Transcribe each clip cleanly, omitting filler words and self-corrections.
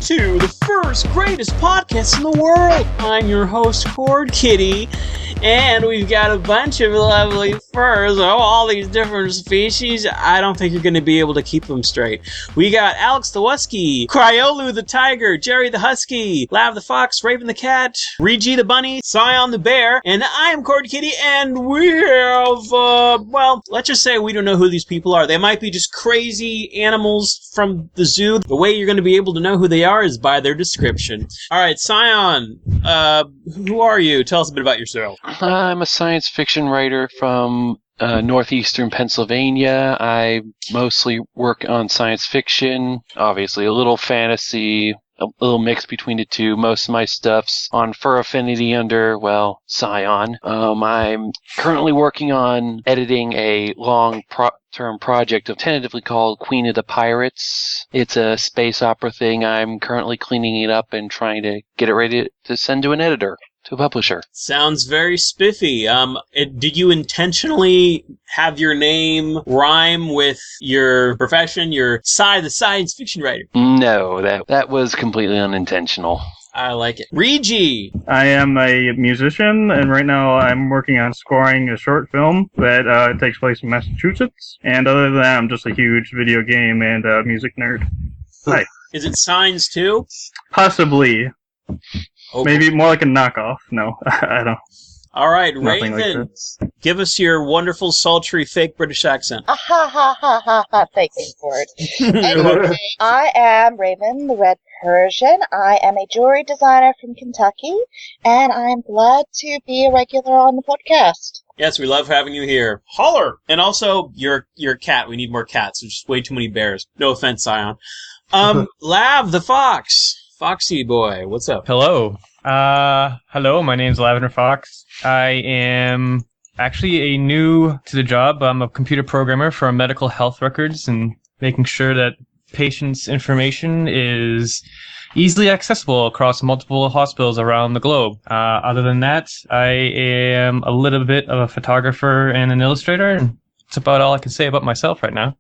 to the first greatest podcast in the world. I'm your host, Khord Kitty, and we've got a bunch of lovely furs of all these different species. I don't think you're going to be able to keep them straight. We got Alex the Wusky, Cryolu the Tiger, Jerry the Husky, Lav the Fox, Raven the Cat, Regee the Bunny, Psion the Bear, and I am Khord Kitty, and we have, well, let's just say we don't know who these people are. They might be just crazy animals from the zoo. The way you're going to be able to know who they are is by their description. All right, Psion, who are you? Tell us a bit about yourself. I'm a science fiction writer from northeastern Pennsylvania. I mostly work on science fiction, obviously a little fantasy, a little mix between the two. Most of my stuff's on Fur Affinity under, well, Psion. I'm currently working on editing a long-term project tentatively called Queen of the Pirates. It's a space opera thing. I'm currently cleaning it up and trying to get it ready to send to an editor. To a publisher. Sounds very spiffy. Did you intentionally have your name rhyme with your profession, your side, the science fiction writer? No, that was completely unintentional. I like it. Regee! I am a musician, and right now I'm working on scoring a short film that takes place in Massachusetts. And other than that, I'm just a huge video game and music nerd. Hi. Is it Signs too? Possibly. Okay. Maybe more like a knockoff. No, I don't. All right, Nothing Raven, like give us your wonderful, sultry, fake British accent. Ha ha ha ha ha, thank you for it. Anyway, I am Raven, the Red Persian. I am a jewelry designer from Kentucky, and I'm glad to be a regular on the podcast. Yes, we love having you here. Holler! And also, you're a cat. We need more cats. There's just way too many bears. No offense, Psion. Lav the Fox. Foxy boy, what's up? Hello. Hello, my name's Lavender Fox. I am actually new to the job. I'm a computer programmer for medical health records and making sure that patients' information is easily accessible across multiple hospitals around the globe. Other than that, I am a little bit of a photographer and an illustrator, and that's about all I can say about myself right now.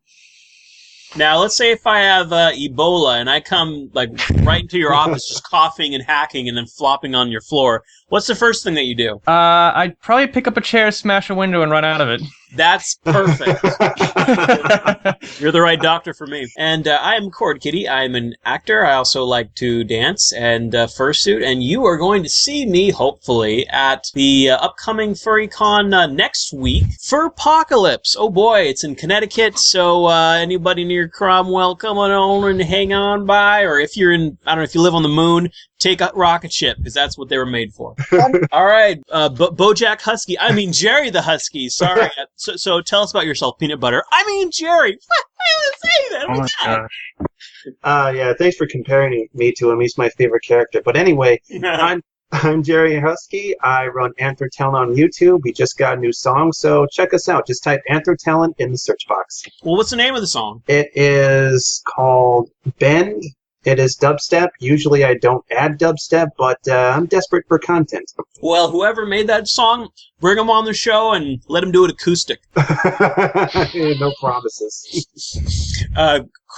Now, let's say if I have Ebola and I come like right into your office just coughing and hacking and then flopping on your floor, what's the first thing that you do? I'd probably pick up a chair, smash a window, and run out of it. That's perfect. You're the right doctor for me. And I am Khord Kitty. I'm an actor. I also like to dance and fursuit. And you are going to see me, hopefully, at the upcoming FurryCon next week. Furpocalypse. Oh boy, it's in Connecticut. So anybody near Cromwell, come on and hang on by. Or if you're in, I don't know, if you live on the moon, take a rocket ship, because that's what they were made for. All right, Bojack Husky. I mean, Jerry the Husky. Sorry. So tell us about yourself, Peanut Butter. I mean, Jerry. I didn't say that. Oh my gosh. Yeah, thanks for comparing me to him. He's my favorite character. But anyway, I'm Jerry Husky. I run Anther Talent on YouTube. We just got a new song, so check us out. Just type Anther Talent in the search box. Well, what's the name of the song? It is called Bend. It is dubstep. Usually I don't add dubstep, but I'm desperate for content. Well, whoever made that song, bring him on the show and let him do it acoustic. No promises.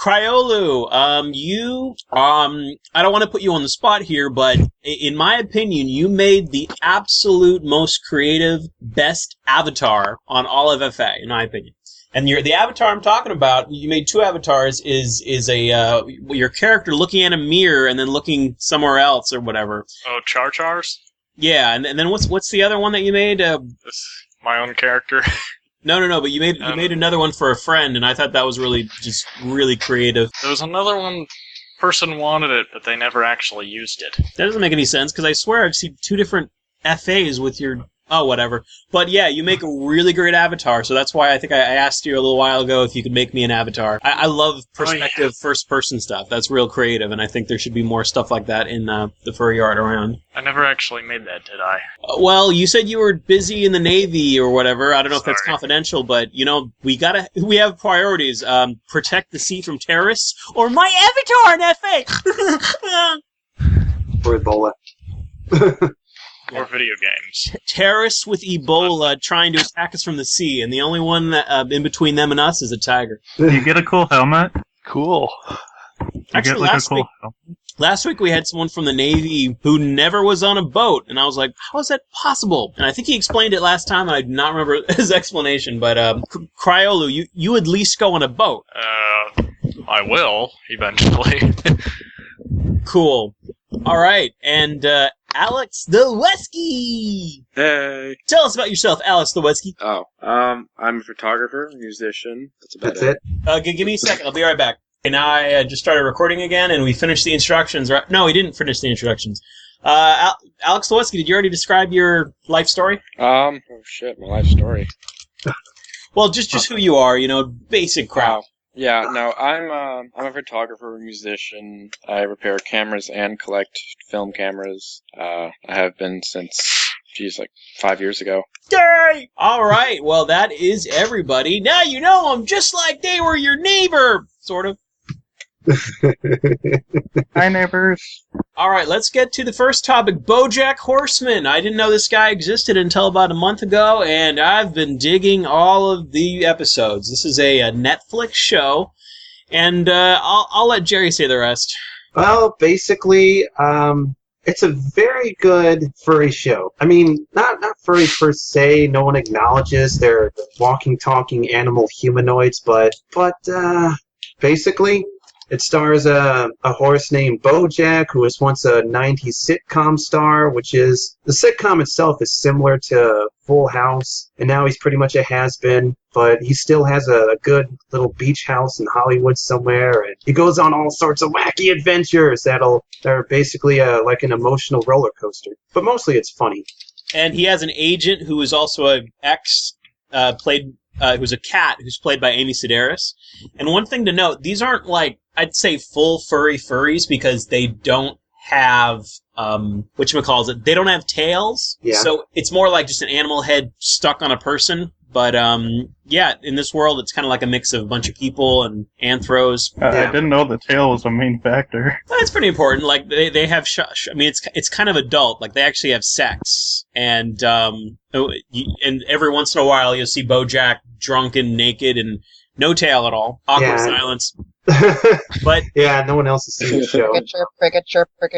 Cryolu, you, I don't want to put you on the spot here, but in my opinion, you made the absolute most creative, best avatar on all of FA, in my opinion. And the avatar I'm talking about, you made two avatars, is your character looking at a mirror and then looking somewhere else or whatever. Oh, Char-Chars? Yeah, and then what's the other one that you made? This my own character. No, but you made another one for a friend, and I thought that was really creative. There was another one, person wanted it, but they never actually used it. That doesn't make any sense, because I swear I've seen two different FAs with your... Oh, whatever. But yeah, you make a really great avatar, so that's why I think I asked you a little while ago if you could make me an avatar. I love perspective first-person stuff. That's real creative, and I think there should be more stuff like that in the furry art around. I never actually made that, did I? Well, you said you were busy in the Navy or whatever. I don't know if that's confidential, but, you know, we have priorities. Protect the sea from terrorists, or my avatar in FA! For Ebola. Or video games. Terrorists with Ebola trying to attack us from the sea, and the only one that, in between them and us is a tiger. You get a cool helmet. Cool. Actually, Last week we had someone from the Navy who never was on a boat, and I was like, how is that possible? And I think he explained it last time, and I do not remember his explanation, but Cryolu, you at least go on a boat. I will, eventually. Cool. All right, and Alex the Wusky! Hey. Tell us about yourself, Alex the Wusky. Oh, I'm a photographer, musician. That's it. Give me a second, I'll be right back. Okay, now I just started recording again, and we finished the introductions. Right? No, we didn't finish the introductions. Alex the Wusky, did you already describe your life story? Oh shit, my life story. Well, just who you are, basic crowd. Yeah, no, I'm a photographer, musician. I repair cameras and collect film cameras. I have been since, like 5 years ago. Yay! All right, well, that is everybody. Now you know them just like they were your neighbor, sort of. Hi, neighbors. All right, let's get to the first topic, BoJack Horseman. I didn't know this guy existed until about a month ago, and I've been digging all of the episodes. This is a Netflix show, and I'll let Jerry say the rest. Well, basically, it's a very good furry show. I mean, not furry per se. No one acknowledges they're walking, talking animal humanoids, but basically, it stars a horse named BoJack, who was once a 90s sitcom star, which is... The sitcom itself is similar to Full House, and now he's pretty much a has-been, but he still has a good little beach house in Hollywood somewhere, and he goes on all sorts of wacky adventures that are basically like an emotional roller coaster. But mostly it's funny. And he has an agent who is also an ex, who's a cat, who's played by Amy Sedaris. And one thing to note, these aren't I'd say full furries because they don't have, whatchamacallit, they don't have tails. Yeah. So it's more like just an animal head stuck on a person. But, yeah, in this world, it's kind of like a mix of a bunch of people and anthros. I didn't know the tail was a main factor. That's pretty important. Like, they have, I mean, it's kind of adult. Like, they actually have sex. And every once in a while, you'll see BoJack drunken, naked, and no tail at all. Awkward silence. But yeah, no one else has seen the show. Cricket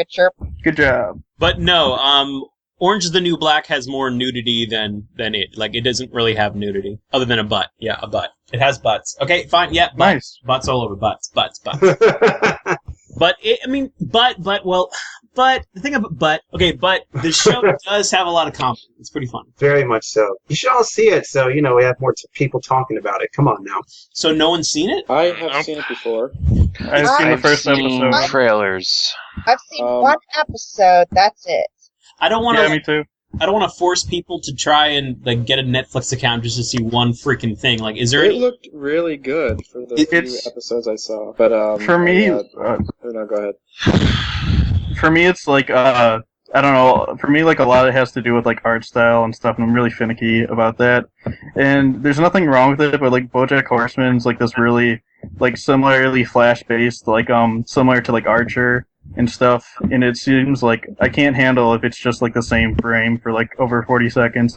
chirp. Good job. But no, Orange is the New Black has more nudity than it. Like, it doesn't really have nudity. Other than a butt. Yeah, a butt. It has butts. Okay, fine, yeah, butts. Nice. Butts all over. Butts. But, the thing about but the show does have a lot of comedy. It's pretty fun. Very much so. You should all see it, so, we have more people talking about it. Come on now. So no one's seen it? I have seen it before. I've seen the first episode. Trailers. I've seen one episode, that's it. I don't want to. Yeah, me too. I don't want to force people to try and get a Netflix account just to see one freaking thing. Like, is there? It looked really good for the few episodes I saw, but for me, no, go ahead. For me, it's I don't know. For me, a lot of it has to do with art style and stuff, and I'm really finicky about that. And there's nothing wrong with it, but BoJack Horseman's this really similarly flash based, similar to Archer and stuff, and it seems I can't handle if it's just the same frame for over 40 seconds.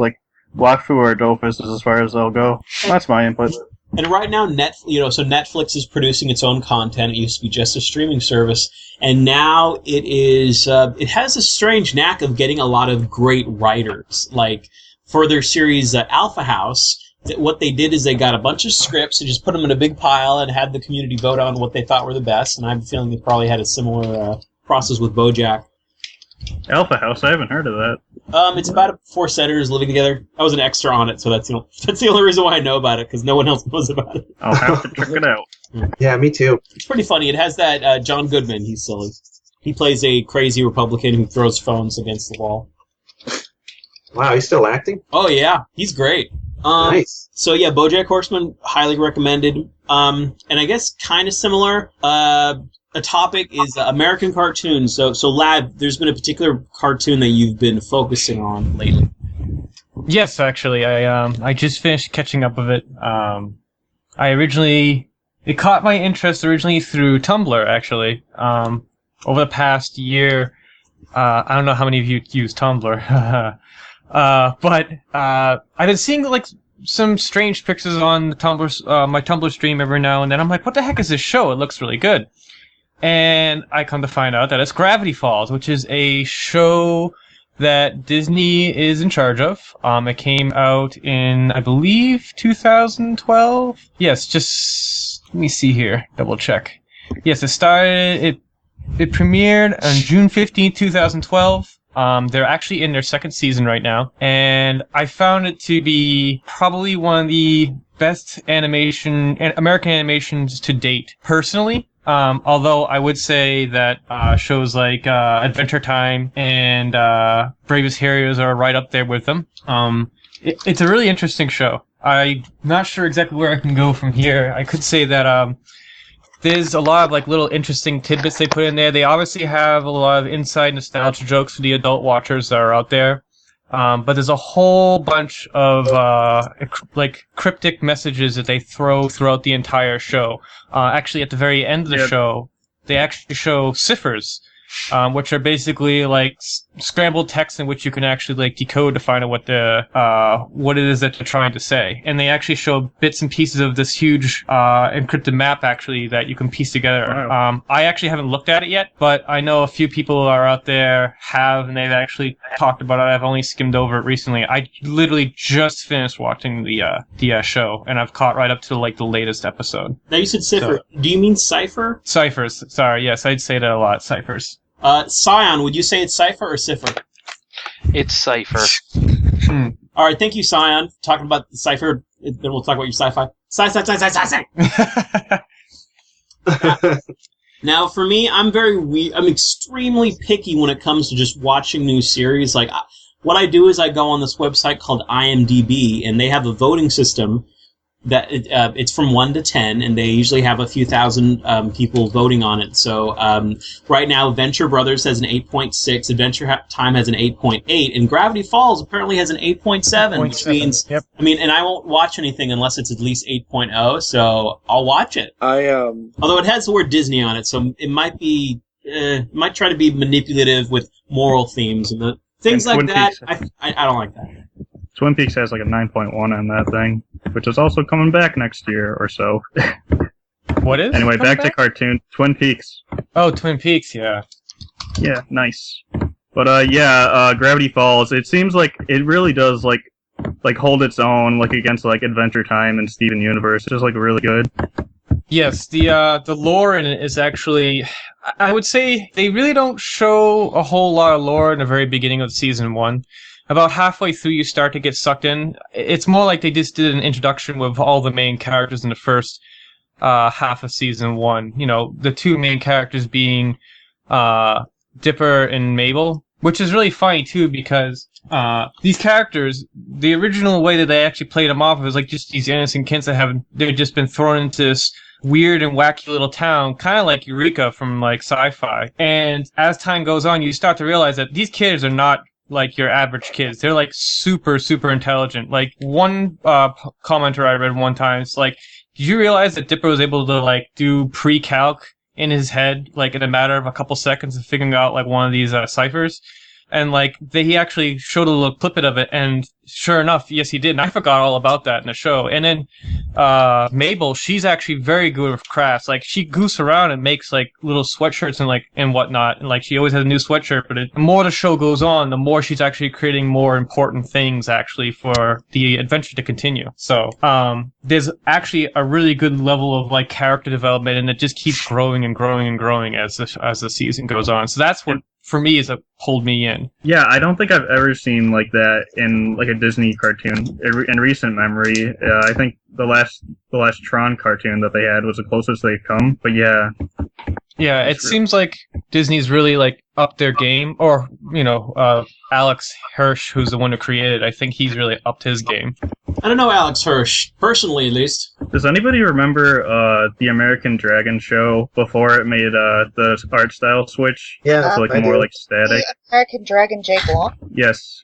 Wakfu or Dofus is as far as they'll go. That's my input. And right now, so Netflix is producing its own content. It used to be just a streaming service, and now it is. It has a strange knack of getting a lot of great writers. For their series Alpha House, what they did is they got a bunch of scripts and just put them in a big pile and had the community vote on what they thought were the best. And I have a feeling they probably had a similar process with BoJack. Alpha House, I haven't heard of that. It's about 4 senators living together. I was an extra on it, so that's the only reason why I know about it, because no one else knows about it. I'll have to check it out. Yeah, me too. It's pretty funny. It has that John Goodman. He's silly. He plays a crazy Republican who throws phones against the wall. Wow, he's still acting? Oh, yeah. He's great. Nice. So, yeah, BoJack Horseman, highly recommended. And I guess kind of similar. A topic is American cartoons. So Lav, there's been a particular cartoon that you've been focusing on lately. Yes, actually, I just finished catching up with it. It caught my interest originally through Tumblr. Actually, over the past year, I don't know how many of you use Tumblr, but I've been seeing some strange pictures on the Tumblr, my Tumblr stream every now and then. I'm like, what the heck is this show? It looks really good. And I come to find out that it's Gravity Falls, which is a show that Disney is in charge of. It came out in, I believe, 2012. Yes, just let me see here. Double check. Yes, it premiered on June 15th, 2012. They're actually in their second season right now, and I found it to be probably one of the best American animations to date, personally. Although I would say that shows like Adventure Time and Bravest Heroes are right up there with them. It's a really interesting show. I'm not sure exactly where I can go from here. I could say that there's a lot of like little interesting tidbits they put in there. They obviously have a lot of inside nostalgia jokes for the adult watchers that are out there. But there's a whole bunch of like cryptic messages that they throw throughout the entire show. Actually, at the very end of the show, they actually show ciphers, which are basically like scrambled text in which you can actually like decode to find out what it is that they're trying to say. And they actually show bits and pieces of this huge encrypted map actually that you can piece together. Wow. I actually haven't looked at it yet, but I know a few people are out there and they've actually talked about it. I've only skimmed over it recently. I literally just finished watching the show, and I've caught right up to like the latest episode. Now you said cipher. So, do you mean cipher? Ciphers. Sorry, yes, I'd say that a lot. Ciphers. Scion, would you say it's cipher or cipher? It's Cypher. All right, thank you, Scion. Talking about the cipher, then we'll talk about your sci-fi. Now, for me, I'm extremely picky when it comes to just watching new series. Like, what I do is I go on this website called IMDb, and they have a voting system that it's from 1 to 10, and they usually have a few thousand people voting on it. So right now, Venture Brothers has an 8.6, Adventure Time has an 8.8, and Gravity Falls apparently has an 8.7, which means, yep. and I won't watch anything unless it's at least 8.0, so I'll watch it. Although it has the word Disney on it, so it might be, might try to be manipulative with moral themes and the things like that. I don't like that. Twin Peaks has like a 9.1 on that thing, which is also coming back next year or so. What is? Anyway, back to cartoon. Twin Peaks. Oh, Twin Peaks, yeah. Yeah, nice. But Gravity Falls. It seems like it really does like hold its own like against like Adventure Time and Steven Universe. It's just like really good. Yes, the lore in it is actually, I would say they really don't show a whole lot of lore in the very beginning of season 1. About halfway through, you start to get sucked in. It's more like they just did an introduction with all the main characters in the first half of season 1. You know, the two main characters being Dipper and Mabel, which is really funny too because these characters, the original way that they actually played them off was like just these innocent kids that they've just been thrown into this weird and wacky little town, kind of like Eureka from like sci-fi. And as time goes on, you start to realize that these kids are not like your average kids. They're like super, super intelligent. Like one commenter I read one time, it's like, did you realize that Dipper was able to like do pre-calc in his head, like in a matter of a couple seconds of figuring out like one of these ciphers? And like he actually showed a little clip of it, and sure enough, yes, he did. And I forgot all about that in the show. And then Mabel, she's actually very good with crafts. Like she goofs around and makes like little sweatshirts and whatnot. And like she always has a new sweatshirt. But the more the show goes on, the more she's actually creating more important things actually for the adventure to continue. So there's actually a really good level of like character development, and it just keeps growing and growing and growing as the season goes on. So that's what, for me, is pulled me in. Yeah, I don't think I've ever seen like that in like a Disney cartoon in recent memory. I think the last Tron cartoon that they had was the closest they've come. But yeah. Yeah, it seems like Disney's really like upped their game, or Alex Hirsch, who's the one who created it, I think he's really upped his game. I don't know Alex Hirsch, personally at least. Does anybody remember the American Dragon show before it made the art style switch? Yeah, to like more like static. American Dragon Jake Long? Yes.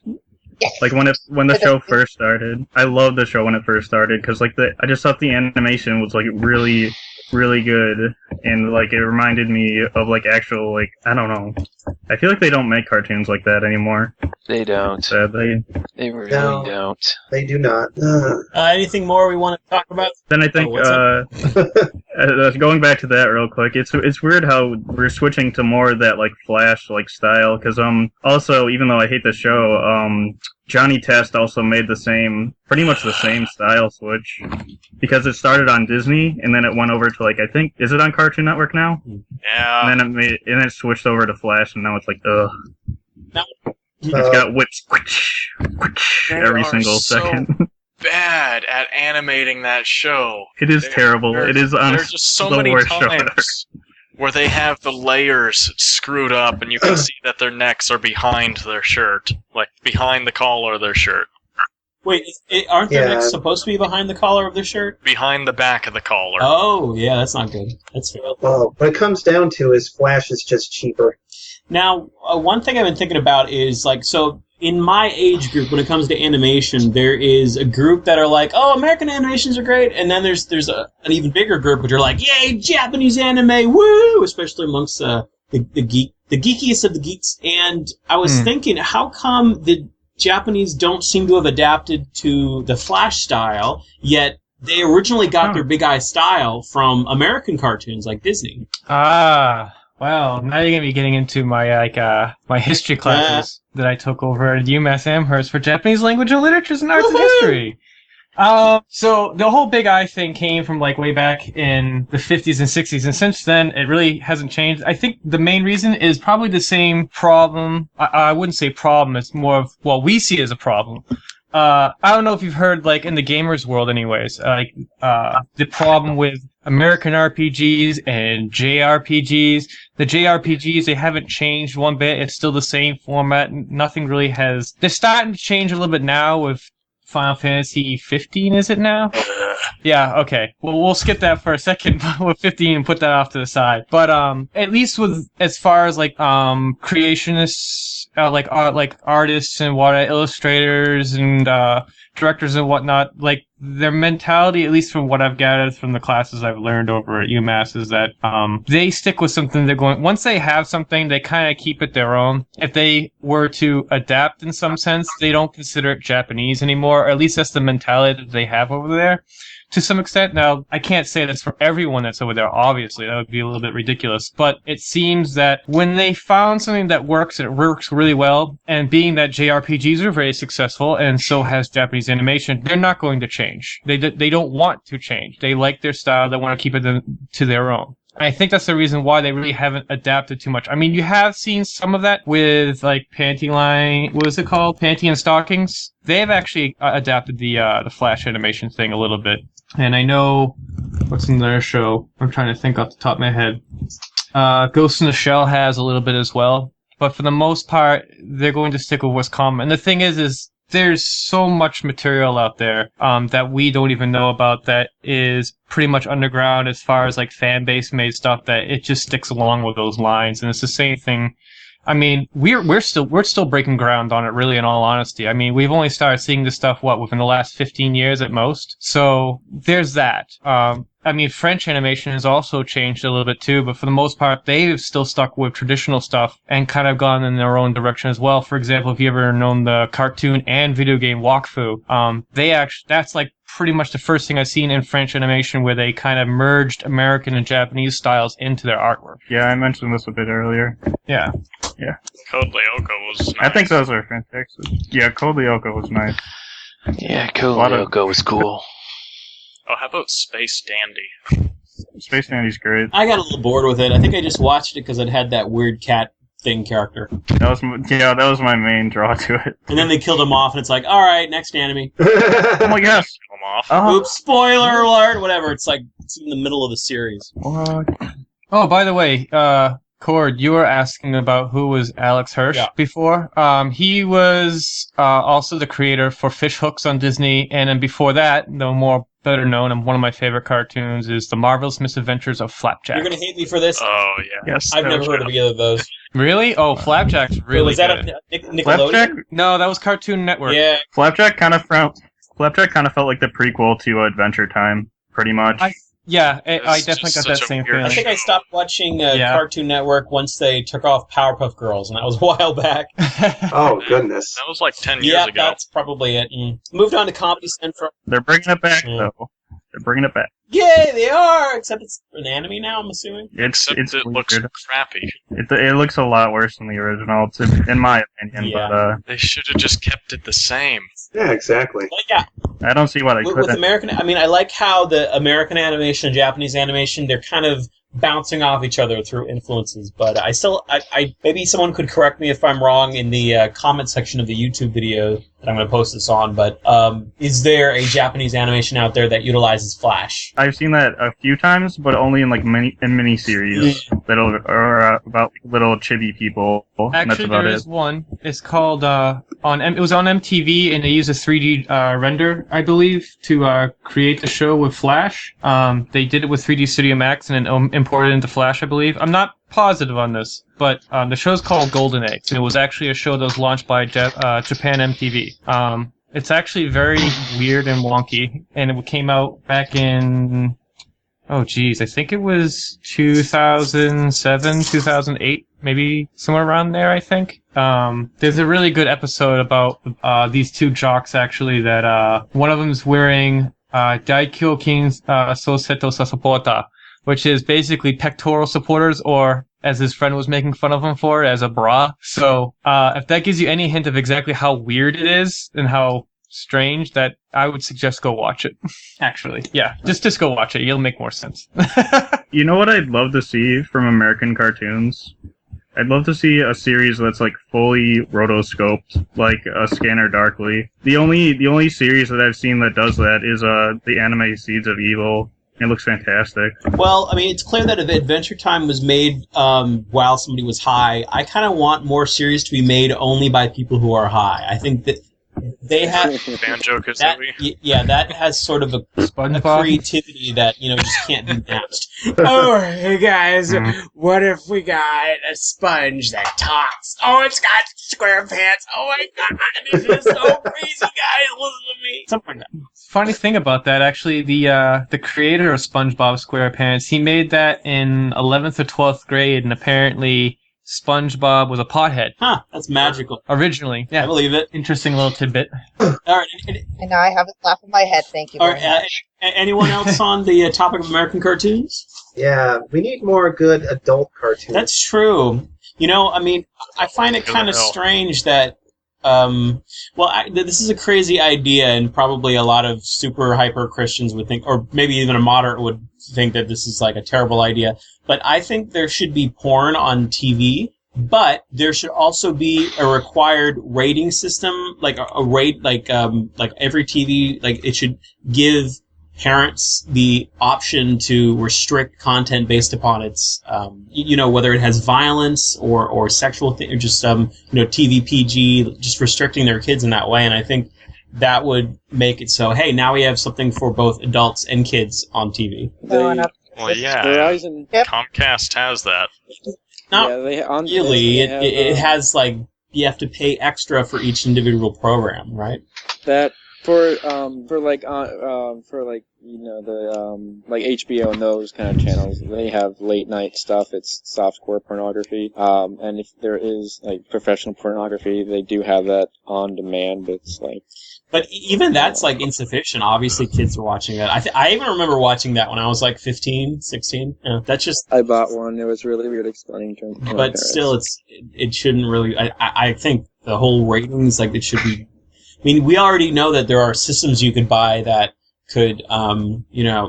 Yes. Like when the show first started. I loved the show when it first started because like I just thought the animation was like really, really good, and like it reminded me of like actual like I don't know. I feel like they don't make cartoons like that anymore. They don't. Sadly. They really No. don't. They do not. Anything more we want to talk about? Then I think going back to that real quick, it's weird how we're switching to more of that like Flash like style because also even though I hate the show Johnny Test also made pretty much the same style switch because it started on Disney and then it went over to like I think is it on Cartoon Network now? Yeah. And then it switched over to Flash and now it's like ugh. No. It's got whips every single second. Bad at animating that show. It is terrible. It is honestly There's just so the many worst show ever. times where they have the layers screwed up, and you can see that their necks are behind their shirt, like behind the collar of their shirt, Wait, aren't their necks supposed to be behind the collar of their shirt? behind the back of the collar. Oh, yeah, that's not good. That's fair. Well, what it comes down to is Flash is just cheaper. Now, one thing I've been thinking about is, like, so in my age group, when it comes to animation, there is a group that are like, oh, American animations are great, and then there's an even bigger group which are like, yay, Japanese anime, woo! Especially amongst the geekiest of the geeks. And I was thinking, how come the Japanese don't seem to have adapted to the Flash style, yet they originally got their Big Eye style from American cartoons like Disney? Well, now you're gonna be getting into my my history classes that I took over at UMass Amherst for Japanese language and literatures and arts and history. So the whole Big Eye thing came from like way back in the 50s and 60s, and since then it really hasn't changed. I think the main reason is probably the same problem. I wouldn't say problem. It's more of we see it as a problem. I don't know if you've heard, like, in the gamers world anyways, the problem with American RPGs and JRPGs. The JRPGs, they haven't changed one bit. It's still the same format. Nothing really has... They're starting to change a little bit now with Final Fantasy 15, is it now? Yeah, okay. Well, we'll skip that for a second with 15 and put that off to the side. But at least with as far as like creationists, like artists and illustrators and directors and whatnot, like their mentality, at least from what I've gathered from the classes I've learned over at UMass, is that they stick with something. Once they have something, they kind of keep it their own. If they were to adapt in some sense, they don't consider it Japanese anymore, or at least that's the mentality that they have over there to some extent. Now, I can't say that's for everyone that's over there, obviously. That would be a little bit ridiculous. But it seems that when they found something that works, and it works really well, and being that JRPGs are very successful, and so has Japanese animation, they're not going to change. They don't want to change. They like their style. They want to keep it to their own. I think that's the reason why they really haven't adapted too much. I mean, you have seen some of that with, like, Panty and Stockings. They have actually adapted the Flash animation thing a little bit. And I know, what's in their show? I'm trying to think off the top of my head. Ghost in the Shell has a little bit as well. But for the most part, they're going to stick with what's common. And the thing is there's so much material out there that we don't even know about that is pretty much underground as far as like fan base made stuff that it just sticks along with those lines. And it's the same thing. I mean, we're still breaking ground on it, really, in all honesty. I mean, we've only started seeing this stuff, within the last 15 years at most? So, there's that. I mean, French animation has also changed a little bit too, but for the most part, they've still stuck with traditional stuff and kind of gone in their own direction as well. For example, if you ever known the cartoon and video game Wakfu, that's like pretty much the first thing I've seen in French animation where they kind of merged American and Japanese styles into their artwork. Yeah, I mentioned this a bit earlier. Yeah. Yeah. Code Lyoko was nice. I think those are fantastic. Yeah, Code Lyoko was nice. Yeah, Code Lyoko was cool. Oh, how about Space Dandy? Space Dandy's great. I got a little bored with it. I think I just watched it because it had that weird cat thing character. That was my main draw to it. And then they killed him off, and it's like, all right, next anime. Oh my gosh! Kill him off. Oops! Spoiler alert! Whatever. It's like it's in the middle of the series. What? Oh, by the way, Khord, you were asking about who was Alex Hirsch before. He was also the creator for Fish Hooks on Disney, and then before that, better known, and one of my favorite cartoons is The Marvelous Misadventures of Flapjack. You're going to hate me for this? Oh, yeah. Yes. I've never heard of either of those. Really? Oh, Flapjack's really Was that good. a Nickelodeon? Flapjack? No, that was Cartoon Network. Yeah. Flapjack kind of felt like the prequel to Adventure Time, pretty much. Yeah, I It's definitely just got that such a same weird I feeling. think I stopped watching Yeah. Cartoon Network once they took off Powerpuff Girls, and that was a while back. Oh, goodness. That was like 10 years Yeah, ago. that's probably it. Moved on to Comedy Central. They're bringing it back Yeah. though. They're bringing it back. Yay, they are! Except it's an anime now, I'm assuming. Except It's it looks weird. crappy. It looks a lot worse than the original, in my opinion. Yeah. But They should have just kept it the same. Yeah, exactly. But yeah, I don't see why they with couldn't. American, I mean, I like how the American animation and Japanese animation, they're kind of bouncing off each other through influences. But I maybe someone could correct me if I'm wrong in the comment section of the YouTube video that I'm going to post this on. But is there a Japanese animation out there that utilizes Flash? I've seen that a few times, but only in like mini series that are about little chibi people. And that's Actually, about there it. is one. It's called it was on MTV, and they used a 3D render, I believe, to create the show with Flash. They did it with 3D Studio Max and then imported it into Flash, I believe. I'm not positive on this, but the show's called Golden Eggs, and it was actually a show that was launched by Japan MTV. It's actually very weird and wonky, and it came out back in, I think it was 2007, 2008, maybe somewhere around there, I think. There's a really good episode about these two jocks, actually, that one of them's wearing Daikyo Kin's Soseto Sasapota, which is basically pectoral supporters, or as his friend was making fun of him for, as a bra. So if that gives you any hint of exactly how weird it is and how strange, that I would suggest go watch it. Actually, yeah, just go watch it. It'll make more sense. You know what I'd love to see from American cartoons? I'd love to see a series that's like fully rotoscoped, like Scanner Darkly. The only series that I've seen that does that is the anime Seeds of Evil. It looks fantastic. Well, I mean, it's clear that if Adventure Time was made while somebody was high, I kind of want more series to be made only by people who are high. I think that they have Banjo-Kazooie. Yeah, that has sort of a SpongeBob? creativity that just can't be matched. Oh, hey guys, what if we got a sponge that talks? Oh, it's got square pants. Oh my god, it's just so crazy, guys. Listen to me. Something like that. Funny thing about that, actually, the creator of SpongeBob SquarePants, he made that in 11th or 12th grade, and apparently SpongeBob was a pothead. Huh, that's magical. Originally, yeah. I believe it. Interesting little tidbit. All right. And now I have a laugh in my head. Thank you All very right. much. Anyone else on the topic of American cartoons? Yeah, we need more good adult cartoons. That's true. You know, I mean, I find it kind of strange that, this is a crazy idea, and probably a lot of super hyper Christians would think, or maybe even a moderate would think that this is like a terrible idea. But I think there should be porn on TV, but there should also be a required rating system, like a rate, like every TV, like it should give parents the option to restrict content based upon its, whether it has violence or sexual or just TV PG, just restricting their kids in that way. And I think that would make it so, hey, now we have something for both adults and kids on TV. Well, yeah, Verizon. Yep. Comcast has that. Not on really. this, they It have, has, like, you have to pay extra for each individual program, right? that for HBO and those kind of channels, they have late night stuff. It's softcore pornography. And if there is like professional pornography, they do have that on demand. It's like, but even that's like insufficient. Obviously, kids are watching that. I even remember watching that when I was like 15, 16. Yeah, that's just. I bought one. It was really weird explaining to my But parents. still, it shouldn't really. I think the whole ratings, like, it should be. I mean, we already know that there are systems you could buy that could,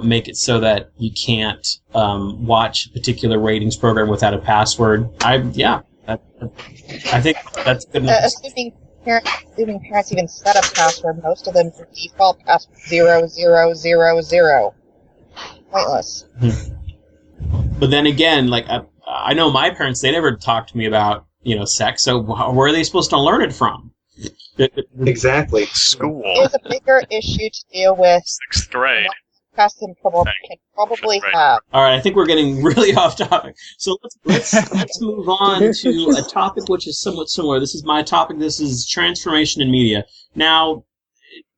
make it so that you can't watch a particular ratings program without a password. I think that's good enough. Assuming parents even set a password, most of them for default password 0000. Pointless. But then again, like I know my parents, they never talked to me about sex. So where are they supposed to learn it from? Exactly. School. It's a bigger issue to deal with. 6th grade. Custom can probably have. All right, I think we're getting really off topic. So let's move on to a topic which is somewhat similar. This is my topic. This is transformation in media. Now,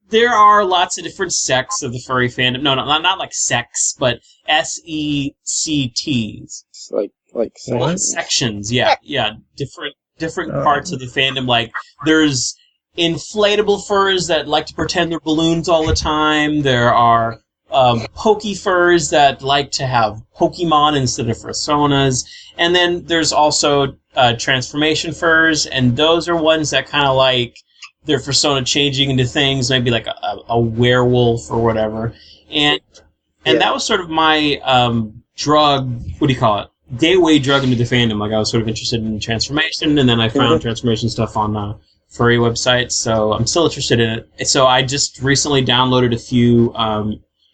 there are lots of different sects of the furry fandom. No, not like sects, but SECTs. It's like Sections, yeah. Different parts of the fandom. Like, there's inflatable furs that like to pretend they're balloons all the time. There are pokey furs that like to have Pokemon instead of personas. And then there's also transformation furs, and those are ones that kind of like their persona changing into things, maybe like a werewolf or whatever. And that was sort of my drug, what do you call it? Gateway drug into the fandom. Like, I was sort of interested in transformation, and then I found transformation stuff on furry websites, so I'm still interested in it. So I just recently downloaded a few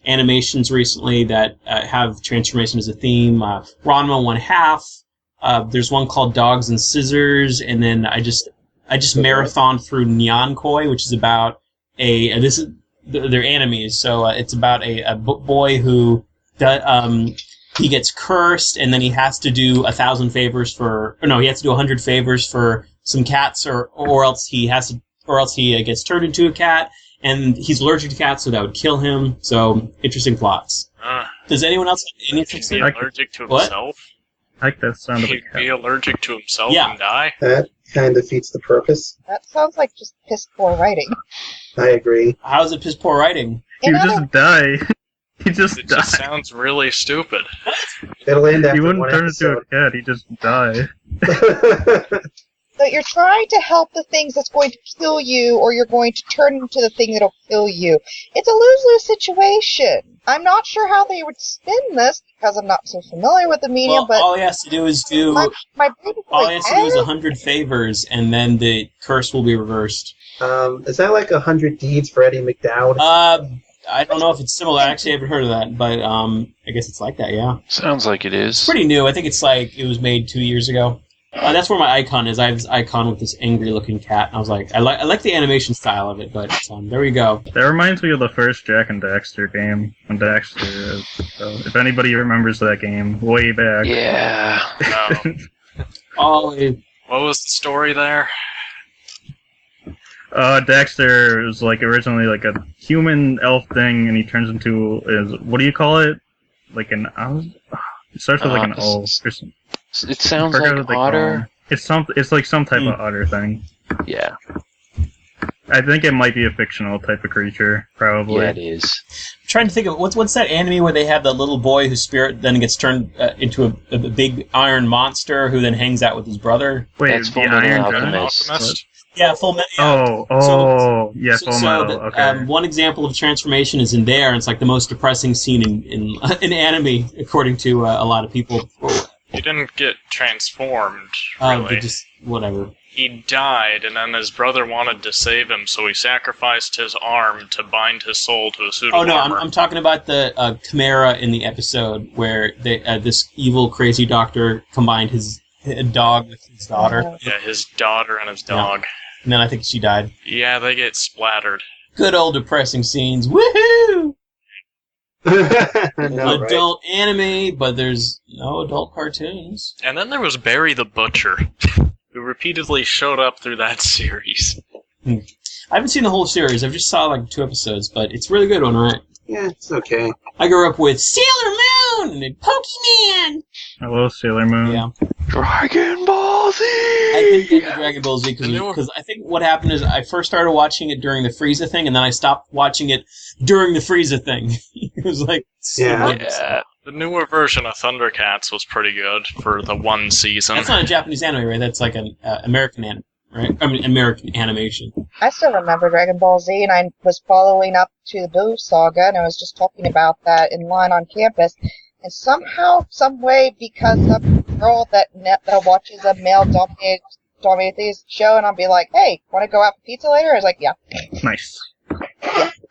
animations recently that have transformation as a theme. Ranma 1/2. There's one called Dogs and Scissors, and then I just marathoned through Nyankoi, which is about they're animes, so it's about a boy who he gets cursed, and then he has to do 1,000 favors he has to do 100 favors for some cats, or else he gets turned into a cat, and he's allergic to cats, so that would kill him. So interesting plots. Does anyone else have anything? Be allergic to himself? I like that sound of a He'd cat. be allergic to himself and die? That kind of defeats the purpose. That sounds like just piss poor writing. I agree. How is it piss poor writing? He would just die. He just It die. just sounds really stupid. It'll end after He wouldn't one turn into a episode. cat. He'd just die. So you're trying to help the things that's going to kill you, or you're going to turn into the thing that'll kill you. It's a lose-lose situation. I'm not sure how they would spin this, because I'm not so familiar with the medium, Well, but all he has to do is my brain is all like, he has to do is 100 favors, and then the curse will be reversed. Is that like 100 Deeds for Eddie McDowd? I don't know if it's similar. Actually, I haven't heard of that, but I guess it's like that, yeah. Sounds like it is. It's pretty new. I think it's like it was made 2 years ago. That's where my icon is. I have this icon with this angry-looking cat. And I was like, I like the animation style of it, but there we go. That reminds me of the first Jack and Daxter game. When Daxter if anybody remembers that game, way back. Yeah. Oh, What was the story there? Daxter was like originally like a human elf thing, and he turns into what do you call it? Like an it starts with like an O. It sounds like otter. It's like some type of otter thing. Yeah. I think it might be a fictional type of creature, probably. Yeah, it is. I'm trying to think of what's that anime where they have that little boy whose spirit then gets turned into a big iron monster who then hangs out with his brother. Wait, That's the Fullmetal Iron Alchemist. Alchemist? Yeah, Full Metal. Yeah. Oh, yeah, Full Metal. So Okay. one example of transformation is in there, and it's like the most depressing scene in anime, according to a lot of people. He didn't get transformed, really. They just whatever. He died, and then his brother wanted to save him, so he sacrificed his arm to bind his soul to a suit Oh of no, armor. I'm talking about the Chimera in the episode where this evil, crazy doctor combined his dog with his daughter, Yeah, his daughter and his dog. and then I think she died. Yeah, they get splattered. Good old depressing scenes. Woohoo! No, Adult anime, but there's no adult cartoons. And then there was Barry the Butcher, who repeatedly showed up through that series. I haven't seen the whole series. I've just saw like 2 episodes, but it's a really good one, right? Yeah, it's okay. I grew up with Sailor Moon and Pokemon. Hello, Sailor Moon. Yeah, Dragon Ball Z! I didn't get into Dragon Ball Z because I think what happened is I first started watching it during the Frieza thing, and then I stopped watching it during the Frieza thing. It was like, Yeah. The newer version of Thundercats was pretty good for the one season. That's not a Japanese anime, right? That's like an American anime, right? I mean, American animation. I still remember Dragon Ball Z, and I was following up to the Boo saga, and I was just talking about that in line on campus. And somehow, some way, because of a girl that watches a male-dominated show, and I'll be like, hey, want to go out for pizza later? I was like, yeah. Nice.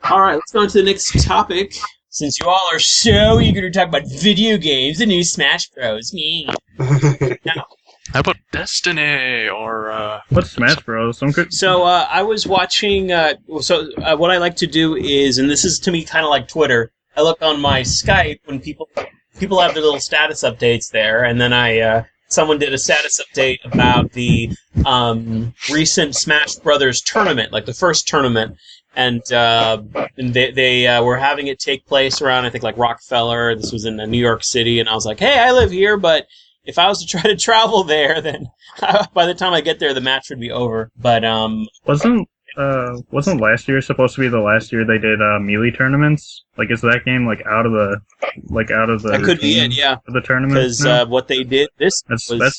All right, let's go on to the next topic. Since you all are so eager to talk about video games, the new Smash Bros. Me. Now, How about Destiny or What's Smash Bros? Some good. So I was watching. What I like to do is, and this is to me kind of like Twitter. I look on my Skype when people have their little status updates there, and then someone did a status update about the recent Smash Brothers tournament, like the first tournament, and they were having it take place around, I think, like Rockefeller. This was in New York City, and I was like, hey, I live here, but if I was to try to travel there, then by the time I get there, the match would be over. But wasn't last year supposed to be the last year they did melee tournaments? Like, is that game out of the that could be it, yeah. For the tournament? Because what they did that's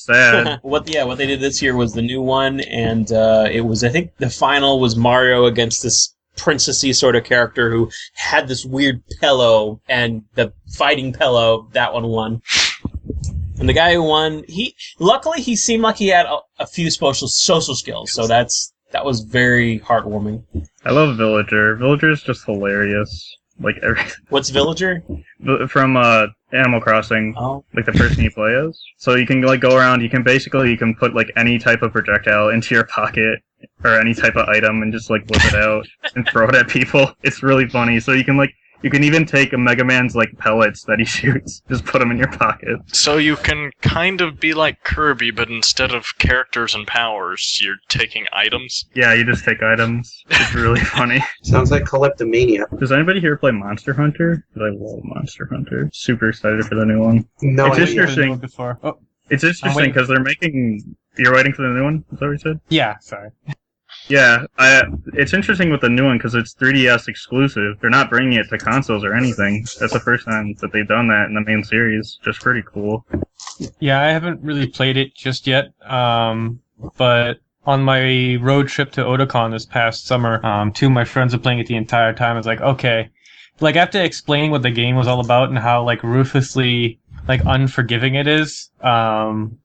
sad. what they did this year was the new one, and it was, I think the final was Mario against this princessy sort of character who had this weird pillow, and the fighting pillow, that one won. And the guy who won, luckily he seemed like he had a few social skills, so that was very heartwarming. I love Villager. Villager's just hilarious. Like What's Villager? From Animal Crossing. Oh. Like the person you play as. So you can go around. You can put like any type of projectile into your pocket or any type of item and just like whip it out and throw it at people. It's really funny. So you can even take a Mega Man's like pellets that he shoots, just put them in your pocket. So you can kind of be like Kirby, but instead of characters and powers, you're taking items? Yeah, you just take items. It's really funny. Sounds like Kleptomania. Does anybody here play Monster Hunter? Because I love Monster Hunter. Super excited for the new one. No, it's I interesting. Before. Oh, It's interesting because they're making... You're waiting for the new one? Is that what you said? yeah, sorry. Yeah, it's interesting with the new one because it's 3DS exclusive. They're not bringing it to consoles or anything. That's the first time that they've done that in the main series. Just pretty cool. Yeah, I haven't really played it just yet, but on my road trip to Otakon this past summer, two of my friends were playing it the entire time. I was like, okay. Like, after explaining what the game was all about and how, like, ruthlessly, like, unforgiving it is, and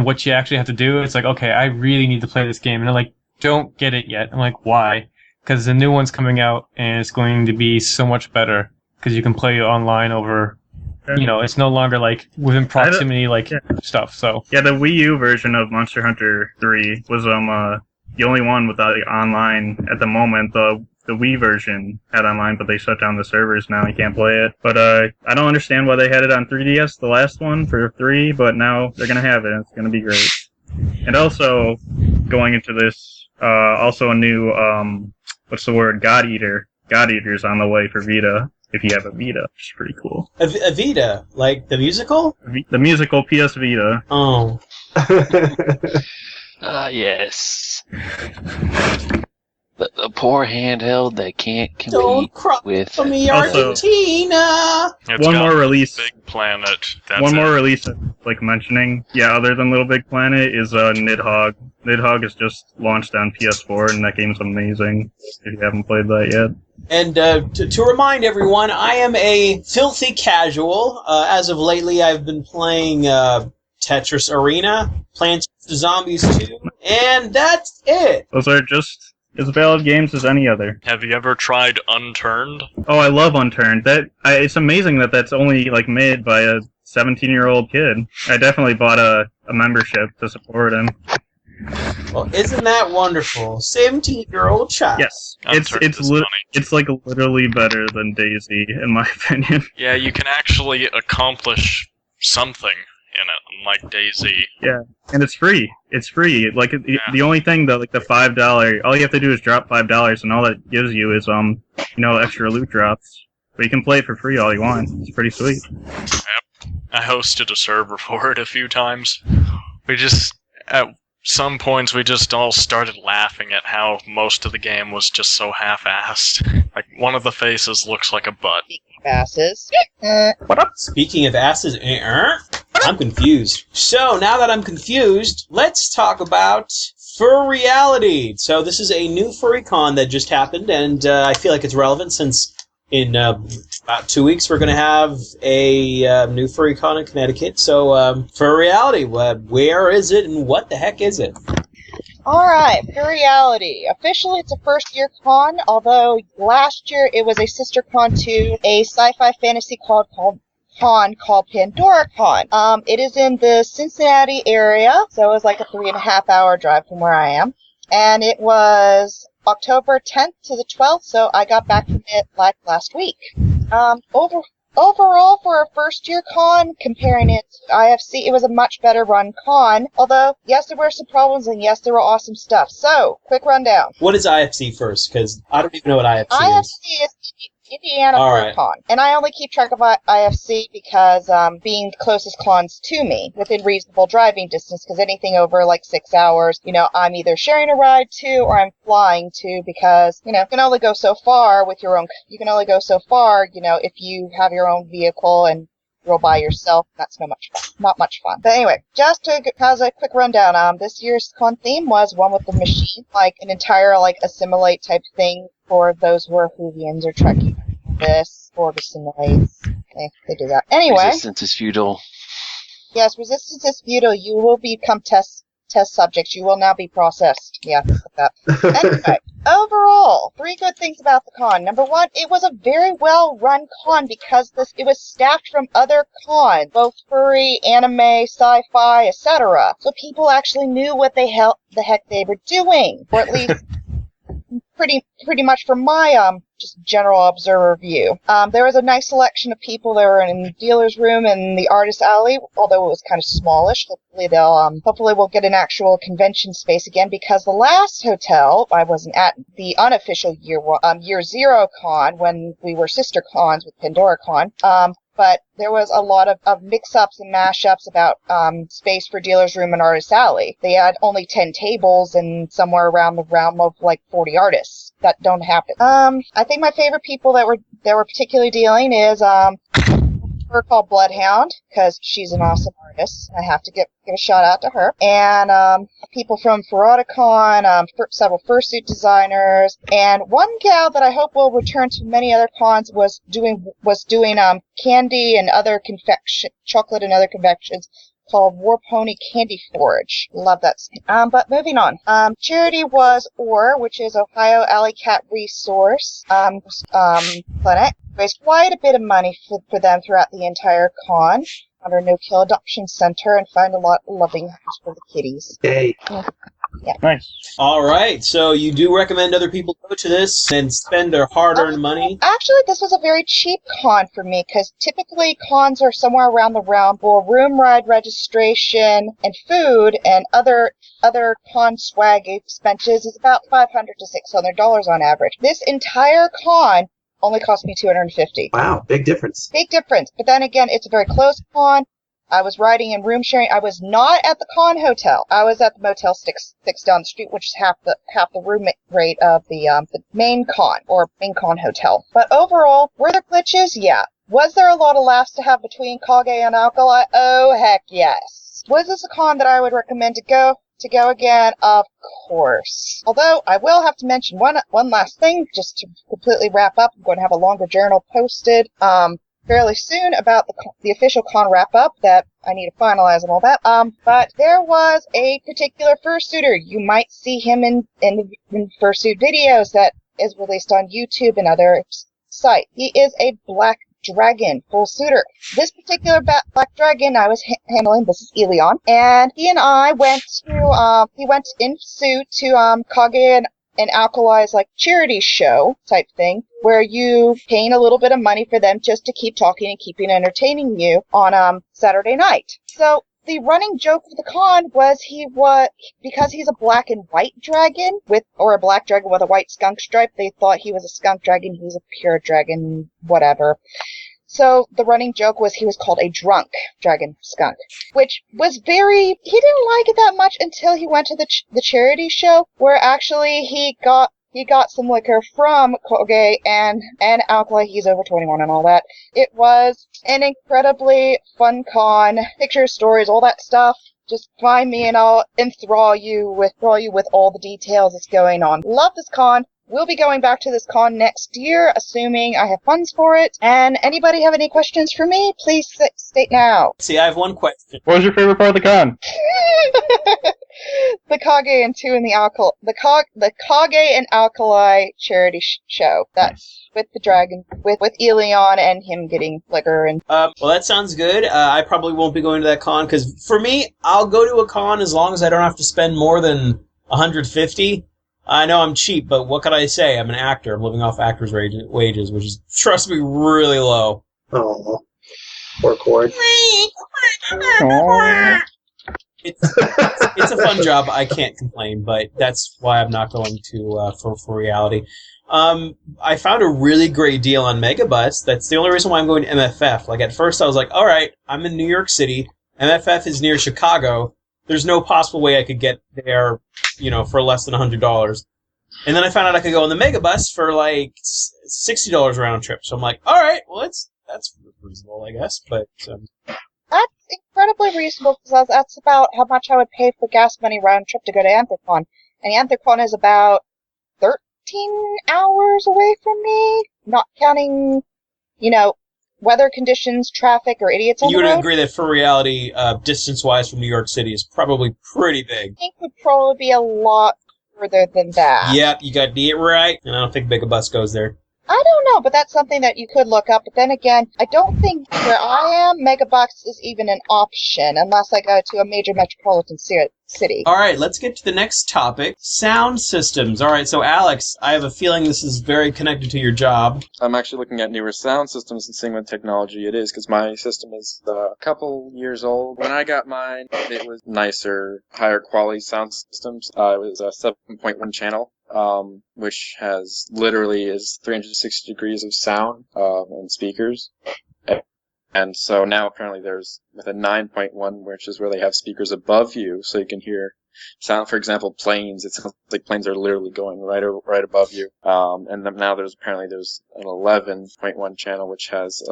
what you actually have to do, it's like, okay, I really need to play this game. And they're like, don't get it yet. I'm like, why? Because the new one's coming out and it's going to be so much better because you can play online over, it's no longer like within proximity stuff. So yeah, the Wii U version of Monster Hunter 3 was the only one without online at the moment. The Wii version had online, but they shut down the servers now. You can't play it. But I don't understand why they had it on 3DS, the last one for 3, but now they're gonna have it. It's gonna be great. And also, going into this. Also a new, God Eater. God Eater's on the way for Vita, if you have a Vita, which is pretty cool. A Vita? Like the musical? The musical PS Vita. Oh. Yes. The poor handheld that can't compete Don't cry with... for me, Argentina! It's one got more release. Big Planet. More release, like mentioning, other than Little Big Planet, is Nidhogg. Nidhogg is just launched on PS4, and that game's amazing, if you haven't played that yet. And to remind everyone, I am a filthy casual. As of lately, I've been playing Tetris Arena, Plants vs. Zombies 2, and that's it! Those are just as valid games as any other. Have you ever tried Unturned? Oh, I love Unturned. It's amazing that that's only made by a 17-year-old kid. I definitely bought a membership to support him. Well, isn't that wonderful? 17-year-old child. Yes, it's like literally better than DayZ in my opinion. Yeah, you can actually accomplish something in it, unlike DayZ. Yeah, and it's free. It's free. The only thing that the $5, all you have to do is drop $5, and all that gives you is extra loot drops. But you can play it for free all you want. It's pretty sweet. Yep, I hosted a server for it a few times. At some points we just all started laughing at how most of the game was just so half-assed. Like, one of the faces looks like a butt. Asses. What up? Speaking of asses, I'm confused. So, now that I'm confused, let's talk about Furiality. So, this is a new FurryCon that just happened, and I feel like it's relevant since in about 2 weeks we're going to have a new FurryCon in Connecticut. So, Furiality, where is it and what the heck is it? Alright, Furiality. Officially, it's a first-year con, although last year it was a sister con to a sci-fi fantasy con called PandoraCon. It is in the Cincinnati area, so it was like a 3.5-hour drive from where I am. And it was October 10th to the 12th, so I got back from it last week. overall, for a first-year con, comparing it to IFC, it was a much better run con. Although, yes, there were some problems, and yes, there were awesome stuff. So, quick rundown. What is IFC first? Because I don't even know what IFC is. IFC is Indiana All Fur right. Con. And I only keep track of IFC because being the closest cons to me, within reasonable driving distance, because anything over like 6 hours, I'm either sharing a ride to or I'm flying to, because, you can only go so far with your own, you can only go so far, if you have your own vehicle and roll by yourself. That's not much fun. But anyway, just to as a quick rundown, this year's con theme was one with the machine, like an entire like assimilate type thing for those who are Whovians or Trekkies. This or assimilates. They do that. Anyway. Resistance is futile. Yes, resistance is futile. You will become test subjects. You will now be processed. Yeah, like that. Anyway, overall, 3 good things about the con. Number 1, it was a very well run con because it was staffed from other cons, both furry, anime, sci-fi, etc. So people actually knew what the heck they were doing, or at least pretty much from my just general observer view. There was a nice selection of people that were in the dealer's room and the artist alley, although it was kind of smallish. Hopefully we'll get an actual convention space again, because the last hotel I wasn't at, the unofficial year 0 con, when we were sister cons with Pandora Con. But there was a lot of mix-ups and mash-ups about space for dealer's room and artist alley. They had only 10 tables and somewhere around the realm of like 40 artists. That don't happen. I think my favorite people that were particularly dealing is her called Bloodhound, because she's an awesome artist. I have to give a shout out to her. And people from Ferroticon, several fursuit designers, and one gal that I hope will return to many other cons was doing candy and other chocolate and other confections, called War Pony Candy Forge. Love that. But moving on. Charity was OR, which is Ohio Alley Cat Resource Clinic. Raised quite a bit of money for them throughout the entire con. Under no-kill adoption center, and find a lot of loving homes for the kitties. Yay. Yeah. Nice. All right, so you do recommend other people go to this and spend their hard-earned money? Actually, this was a very cheap con for me, because typically cons are somewhere around the realm for room ride registration and food and other con swag expenses is about $500 to $600 on average. This entire con only cost me $250. Wow, big difference. Big difference. But then again, it's a very close con. I was riding in room sharing. I was not at the con hotel. I was at the Motel 6 down the street, which is half the room rate of the main con hotel. But overall, were there glitches? Yeah. Was there a lot of laughs to have between Kage and Alkali? Oh heck yes. Was this a con that I would recommend to go again? Of course. Although I will have to mention one last thing just to completely wrap up. I'm going to have a longer journal posted fairly soon about the official con wrap-up that I need to finalize and all that. But there was a particular fursuiter. You might see him in fursuit videos that is released on YouTube and other sites. He is a black dragon full suitor. This particular black dragon I was handling, this is Elion, and he and I went in suit to Kage and Alkali's like charity show type thing, where you paying a little bit of money for them just to keep talking and keeping entertaining you on Saturday night. So the running joke of the con was because he's a black and white dragon or a black dragon with a white skunk stripe, they thought he was a skunk dragon, he was a pure dragon, whatever. So the running joke was he was called a drunk dragon skunk, which was he didn't like it that much until he went to the charity show, where actually he got some liquor from Kage and Alkali. He's over 21 and all that. It was an incredibly fun con. Pictures, stories, all that stuff. Just find me and I'll enthrall you with all the details that's going on. Love this con. We'll be going back to this con next year, assuming I have funds for it. And anybody have any questions for me? Please state now. See, I have one question. What was your favorite part of the con? The Kage and Alkali charity show. That's with the dragon, with Elion and him getting liquor and. Well, that sounds good. I probably won't be going to that con because for me, I'll go to a con as long as I don't have to spend more than $150. I know I'm cheap, but what could I say? I'm an actor. I'm living off actors' wages, which is, trust me, really low. Oh, poor Khord. It's a fun job. I can't complain, but that's why I'm not going to for reality. I found a really great deal on Megabus. That's the only reason why I'm going to MFF. Like, at first I was like, all right, I'm in New York City. MFF is near Chicago. There's no possible way I could get there, for less than $100. And then I found out I could go on the Megabus for like $60 round trip. So I'm like, all right, well, that's reasonable, I guess. But That's incredibly reasonable because that's about how much I would pay for gas money round trip to go to Anthrocon. And Anthrocon is about 13 hours away from me, not counting, weather conditions, traffic, or idiots on you the would road. agree that for reality, distance-wise from New York City is probably pretty big. I think it would probably be a lot further than that. Yep, you got it right, and I don't think Megabus goes there. I don't know, but that's something that you could look up. But then again, I don't think where I am, Megabucks is even an option unless I go to a major metropolitan city. All right, let's get to the next topic, sound systems. All right, so Alex, I have a feeling this is very connected to your job. I'm actually looking at newer sound systems and seeing what technology it is, because my system is a couple years old. When I got mine, it was nicer, higher quality sound systems. It was a 7.1 channel. Which literally is 360 degrees of sound, and speakers. And so now apparently there's, with a 9.1, which is where they have speakers above you, so you can hear sound. For example, planes. It sounds like planes are literally going right above you. And then now there's an 11.1 channel, which has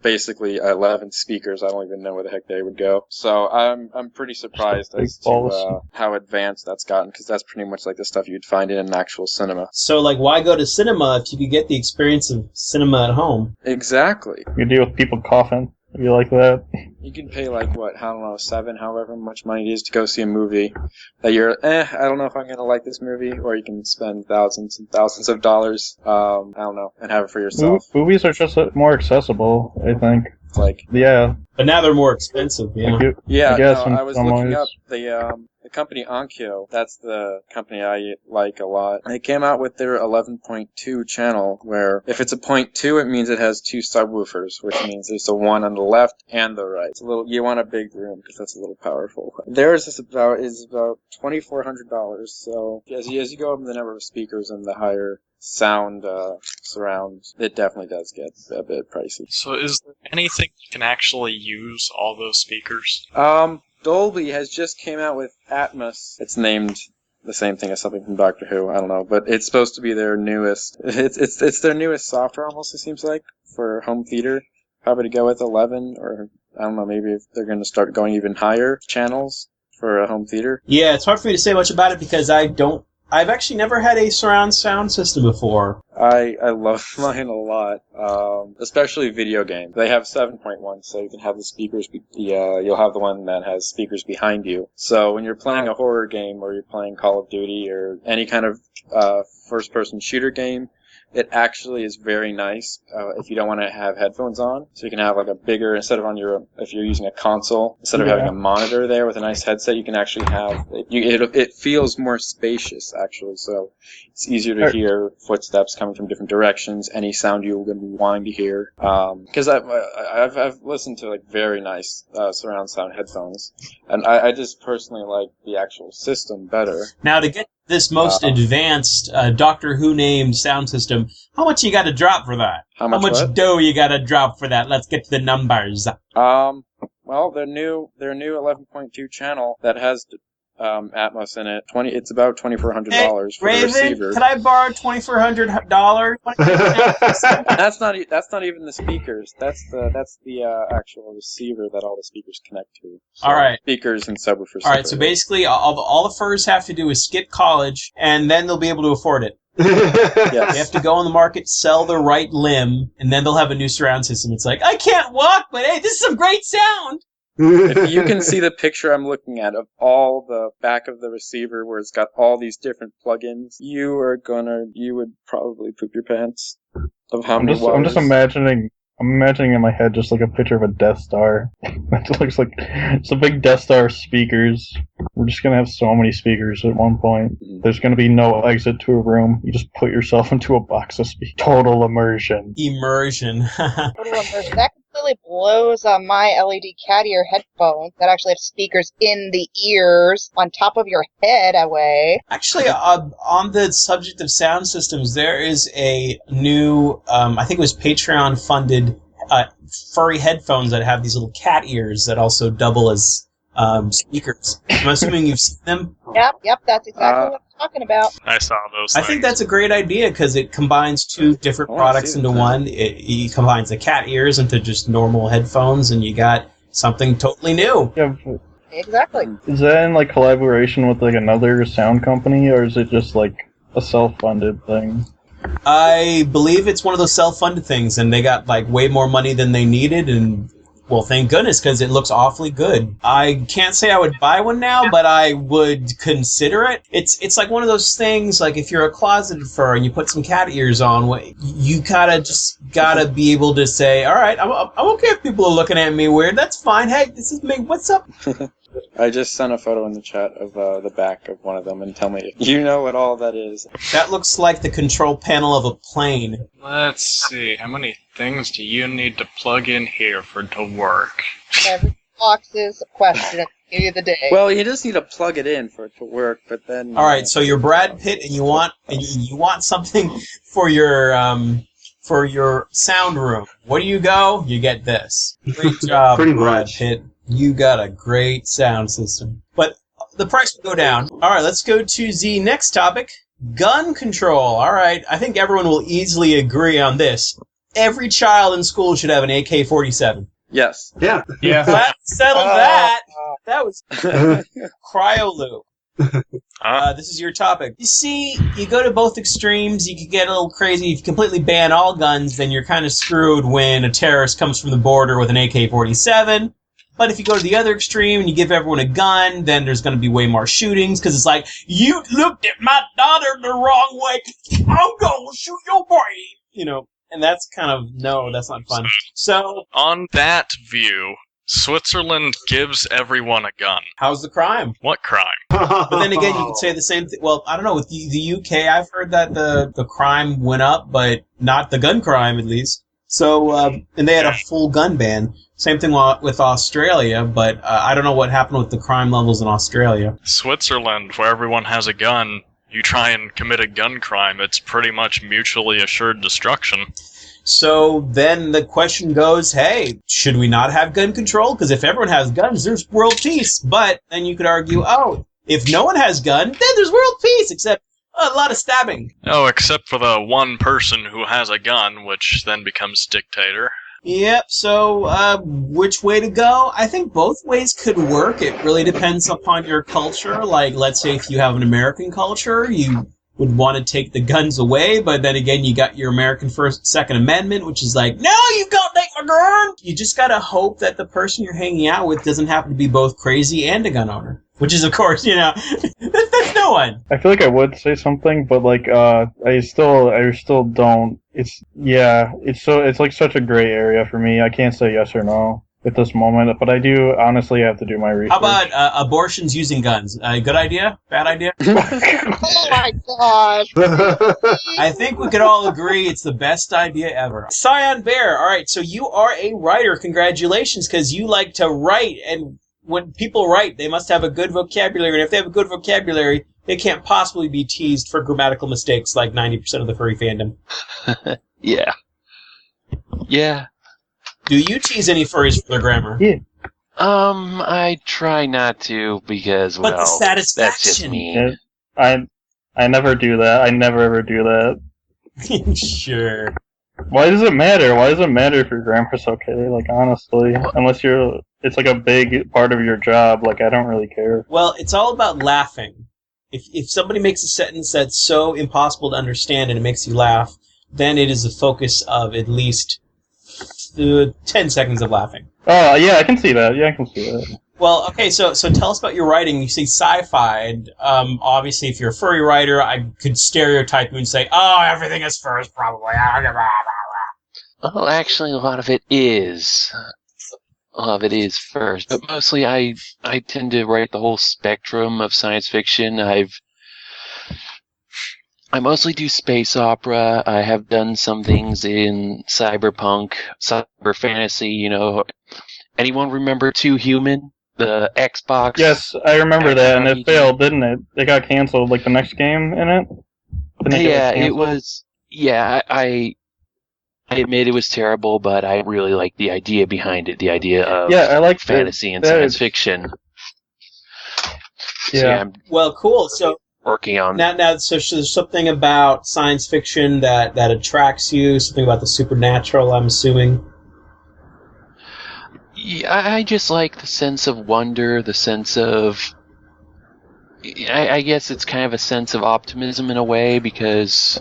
basically 11 speakers. I don't even know where the heck they would go. So I'm pretty surprised as to how advanced that's gotten, because that's pretty much like the stuff you'd find in an actual cinema. So, like, why go to cinema if you could get the experience of cinema at home? Exactly. You deal with people coughing. You like that? You can pay $7, however much money it is to go see a movie that you're, I don't know if I'm going to like this movie, or you can spend thousands and thousands of dollars, I don't know, and have it for yourself. Movies are just more accessible, I think. Yeah. But now they're more expensive, yeah. I was looking up the company Onkyo. That's the company I like a lot. They came out with their 11.2 channel, where if it's a 0.2, it means it has two subwoofers, which means there's the one on the left and the right. You want a big room because that's a little powerful. Theirs is about $2,400. So as you go up in the number of speakers and the higher sound surround, it definitely does get a bit pricey. So is there anything you can actually use all those speakers? Dolby has just came out with Atmos. It's named the same thing as something from Doctor Who. I don't know, but it's supposed to be their newest. It's their newest software, almost, it seems like, for home theater. Probably to go with 11, or I don't know, maybe if they're going to start going even higher channels for a home theater. Yeah, it's hard for me to say much about it because I've actually never had a surround sound system before. I love mine a lot, especially video games. They have 7.1, so you can have the speakers. You'll have the one that has speakers behind you. So when you're playing a horror game, or you're playing Call of Duty, or any kind of first-person shooter game, it actually is very nice if you don't want to have headphones on. So you can have like a bigger, if you're using a console, instead of having a monitor there with a nice headset, you can actually have, it feels more spacious, actually. So it's easier to hear footsteps coming from different directions, any sound you're going to be wanting to hear. Because I've listened to like very nice surround sound headphones, and I just personally like the actual system better. Now, to get this most advanced Doctor Who named sound system, how much you got to drop for that? How much dough you got to drop for that? Let's get to the numbers. Well, their new 11.2 channel that has Atmos in it. It's about $2,400 for the receiver. Can I borrow $2,400? That's not even the speakers. That's the actual receiver that all the speakers connect to. So all right. Speakers and subwoofers. All right. So basically, all the furs have to do is skip college, and then they'll be able to afford it. Yes. They have to go on the market, sell the right limb, and then they'll have a new surround system. It's like, I can't walk, but hey, this is some great sound. If you can see the picture I'm looking at of all the back of the receiver where it's got all these different plugins, you would probably poop your pants of how many wires. I'm just imagining in my head just like a picture of a Death Star. It looks like it's a big Death Star speakers. We're just gonna have so many speakers at one point. There's gonna be no exit to a room. You just put yourself into a box of speakers. Total immersion. Immersion. Total immersion. That could really blows my LED cat ear headphones that actually have speakers in the ears on top of your head away. Actually, on the subject of sound systems, there is a new, I think it was Patreon-funded furry headphones that have these little cat ears that also double as speakers. I'm assuming you've seen them. Yep, that's exactly what I'm talking about. I saw those. I think that's a great idea because it combines two different products into one. It combines the cat ears into just normal headphones, and you got something totally new. Yeah, Exactly. is that in like collaboration with like another sound company, or is it just like a self-funded thing? I believe it's one of those self-funded things, and they got like way more money than they needed, and well, thank goodness, because it looks awfully good. I can't say I would buy one now, but I would consider it. It's like one of those things, like if you're a closeted fur and you put some cat ears on, you gotta be able to say, all right, I'm okay if people are looking at me weird. That's fine. Hey, this is me. What's up? I just sent a photo in the chat of the back of one of them, and tell me if you know what all that is. That looks like the control panel of a plane. Let's see. How many things do you need to plug in here for it to work? Every box is a question at the beginning of the day. Well, you just need to plug it in for it to work, but then... All right, so you're Brad Pitt, and you want something for your sound room. Where do you go? You get this. Great job, Pretty Brad much. Pitt. You got a great sound system. But the price will go down. All right, let's go to the next topic. Gun control. All right, I think everyone will easily agree on this. Every child in school should have an AK-47. Yes. Yeah. Yeah. That settled that. That was Cryolu. This is your topic. You see, you go to both extremes. You could get a little crazy. If you completely ban all guns, then you're kind of screwed when a terrorist comes from the border with an AK-47. But if you go to the other extreme and you give everyone a gun, then there's going to be way more shootings because it's like, you looked at my daughter the wrong way. I'm going to shoot your brain. You know, and that's kind of, no, that's not fun. So, On that view, Switzerland gives everyone a gun. how's the crime? What crime? But then again, you could say the same thing. Well, I don't know. With the UK, I've heard that the crime went up, but not the gun crime, at least. So, and they had a full gun ban. Same thing with Australia, but I don't know what happened with the crime levels in Australia. Switzerland, where everyone has a gun, you try and commit a gun crime, it's pretty much mutually assured destruction. So then the question goes, hey, should we not have gun control? Because if everyone has guns, there's world peace. But then you could argue, oh, if no one has gun, then there's world peace, except a lot of stabbing. Oh, except for the one person who has a gun, which then becomes dictator. Yep, so which way to go? I think both ways could work. It really depends upon your culture. Like, let's say if you have an American culture, you would want to take the guns away, but then again, you got your American Second Amendment, which is like, no, you can't take my gun! You just gotta hope that the person you're hanging out with doesn't happen to be both crazy and a gun owner. Which is, of course, you know, that's no one. I feel like I would say something, but like I still don't. It's like such a gray area for me. I can't say yes or no at this moment, but I do honestly have to do my research. How about abortions using guns? Good idea? Bad idea? Oh my gosh. I think we could all agree it's the best idea ever. Psion Bear, all right, so you are a writer. Congratulations, because you like to write, and when people write, they must have a good vocabulary, and if they have a good vocabulary, they can't possibly be teased for grammatical mistakes like 90% of the furry fandom. Yeah. Yeah. Do you tease any furries for their grammar? Yeah. I try not to because, But the well, that's just satisfaction. me. I never do that. I never ever do that. Sure. Why does it matter? Why does it matter if your grammar's okay? Like, honestly, unless it's like a big part of your job. Like, I don't really care. Well, it's all about laughing. If somebody makes a sentence that's so impossible to understand and it makes you laugh, then it is the focus of at least 10 seconds of laughing. Oh, yeah, I can see that. Yeah, I can see that. Well, okay, so tell us about your writing. You say sci-fi. And, obviously, if you're a furry writer, I could stereotype you and say, oh, everything is furs, probably. Well, actually, a lot of it is. A lot of it is furs, but mostly I tend to write the whole spectrum of science fiction. I mostly do space opera. I have done some things in cyberpunk, cyber fantasy, you know. Anyone remember Too Human? The Xbox? Yes, I remember that, and it RPG? failed, didn't it? It got canceled, like the next game in it. Didn't Yeah, get it canceled? was. Yeah, I admit it was terrible, but I really like the idea behind it. The idea of Yeah, I like fantasy and that science is- fiction. So, Yeah. I'm Well, cool. So working on. now, so there's something about science fiction that attracts you. Something about the supernatural, I'm assuming. Yeah, I just like the sense of wonder, the sense of. I guess it's kind of a sense of optimism in a way because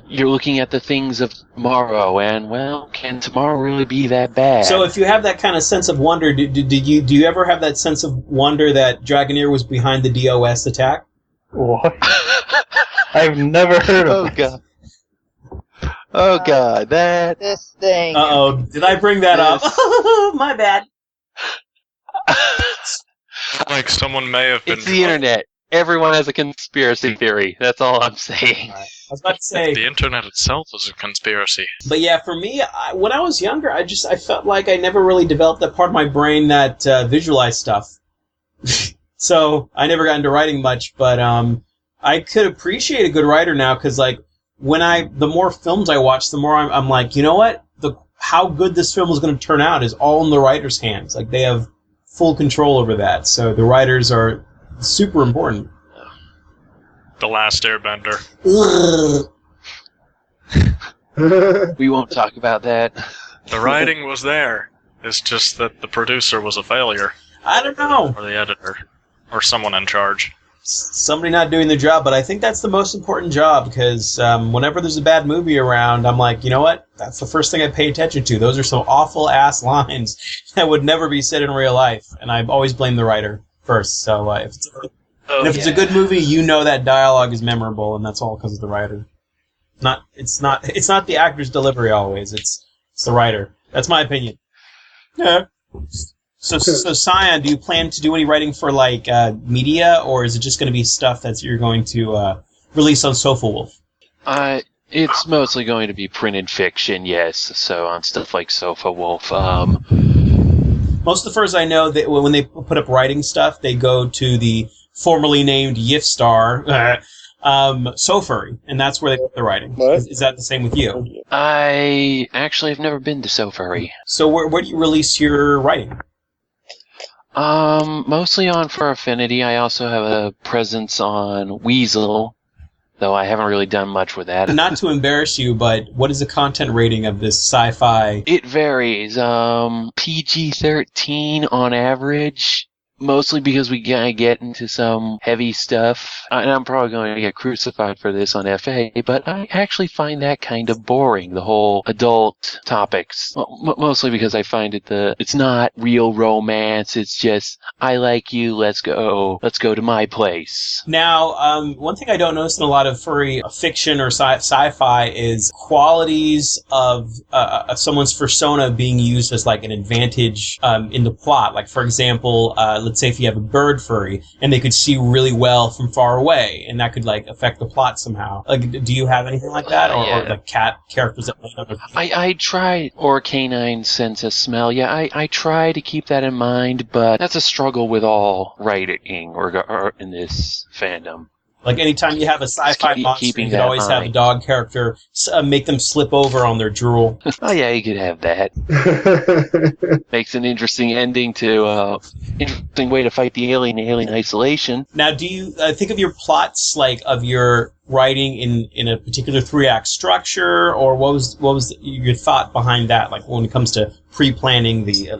you're looking at the things of tomorrow, and well, can tomorrow really be that bad? So, if you have that kind of sense of wonder, do you ever have that sense of wonder that Dragoneer was behind the DOS attack? What? I've never heard of Oh god. Oh god, that. This thing. Uh-oh, did I bring that up? My bad. Like someone may have been. It's the internet. Everyone has a conspiracy theory. That's all I'm saying. I was about to say, The internet itself is a conspiracy. but yeah, for me, when I was younger, I felt like I never really developed that part of my brain that visualized stuff. So I never got into writing much, but I could appreciate a good writer now because like the more films I watch, the more I'm like, you know what, how good this film is going to turn out is all in the writer's hands. Like they have full control over that. So the writers are super important. The Last Airbender. We won't talk about that. The writing was there. It's just that the producer was a failure. I don't know. Or the editor. Or someone in charge. Somebody not doing their job, but I think that's the most important job because whenever there's a bad movie around, I'm like, you know what? That's the first thing I pay attention to. Those are some awful ass lines that would never be said in real life, and I always blame the writer first. So if it's a good movie, you know that dialogue is memorable, and that's all because of the writer. It's not the actor's delivery always. It's the writer. That's my opinion. Yeah. So Cyan, do you plan to do any writing for like media, or is it just going to be stuff that you're going to release on Sofa Wolf? It's mostly going to be printed fiction, yes. So on stuff like Sofa Wolf. Most of the furs I know that when they put up writing stuff, they go to the formerly named Yifstar SoFurry, and that's where they put the writing. Is that the same with you? I actually have never been to SoFurry. So where do you release your writing? Mostly on Fur Affinity. I also have a presence on Weasel, though I haven't really done much with that. Not to embarrass you, but what is the content rating of this sci-fi? It varies. PG-13 on average. Mostly because we gotta get into some heavy stuff. And I'm probably going to get crucified for this on FA, but I actually find that kind of boring, the whole adult topics. Mostly because I find it's not real romance, it's just, I like you, let's go to my place. Now, one thing I don't notice in a lot of furry fiction or sci-fi is qualities of someone's persona being used as like an advantage in the plot. Like, for example, let's say if you have a bird furry and they could see really well from far away, and that could like affect the plot somehow. Like, do you have anything like that, or the cat characters that? I try, or canine sense of smell. Yeah, I try to keep that in mind, but that's a struggle with all writing or in this fandom. Like anytime you have a sci-fi monster, you could that always have a dog character make them slip over on their drool. Oh yeah, you could have that. Makes an interesting ending to interesting way to fight the alien isolation. Now, do you think of your plots like of your writing in a particular 3-act structure, or what was your thought behind that? Like when it comes to pre-planning the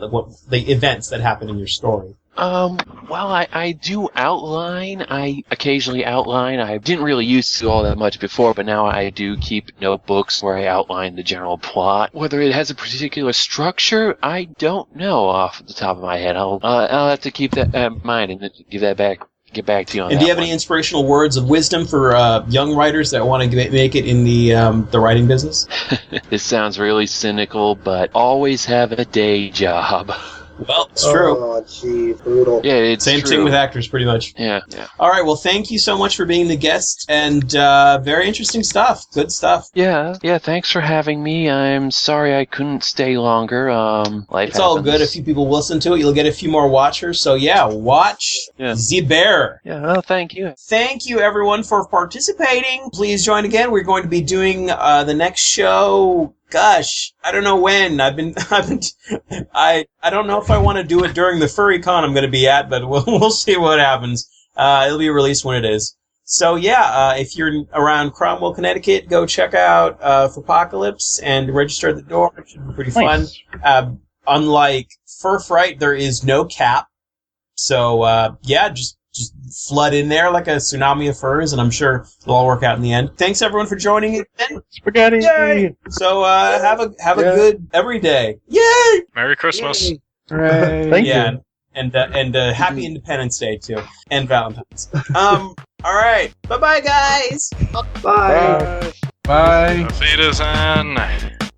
events that happen in your story. Well, I do outline. I occasionally outline. I didn't really used to all that much before, but now I do keep notebooks where I outline the general plot. Whether it has a particular structure, I don't know off the top of my head. I'll have to keep that in mind and get back to you on that. And do you have any inspirational words of wisdom for young writers that want to make it in the writing business? This sounds really cynical, but always have a day job. Well, it's true. Oh, gee, brutal. Yeah, it's Same true. thing with actors, pretty much. Yeah. All right, well, thank you so much for being the guest, and very interesting stuff. Good stuff. Yeah, thanks for having me. I'm sorry I couldn't stay longer. Life It's all happens. good. A few people listen to it. You'll get a few more watchers. So, yeah, watch the Bear. Yeah, well, thank you. Thank you, everyone, for participating. Please join again. We're going to be doing the next show. Gosh, I don't know when. I don't know if I want to do it during the furry con I'm going to be at, but we'll see what happens. It'll be released when it is. So yeah, if you're around Cromwell, Connecticut, go check out Furpocalypse and register at the door. It should be pretty fun. Unlike Fur Fright, there is no cap. So just flood in there like a tsunami of furs, and I'm sure it'll all work out in the end. Thanks everyone for joining again. Spaghetti! Yay! So have a good every day. Yay! Merry Christmas. Hooray. Thank you. And happy Independence Day too, and Valentine's. All right. Bye bye, guys. Bye. Bye. Auf Wiedersehen.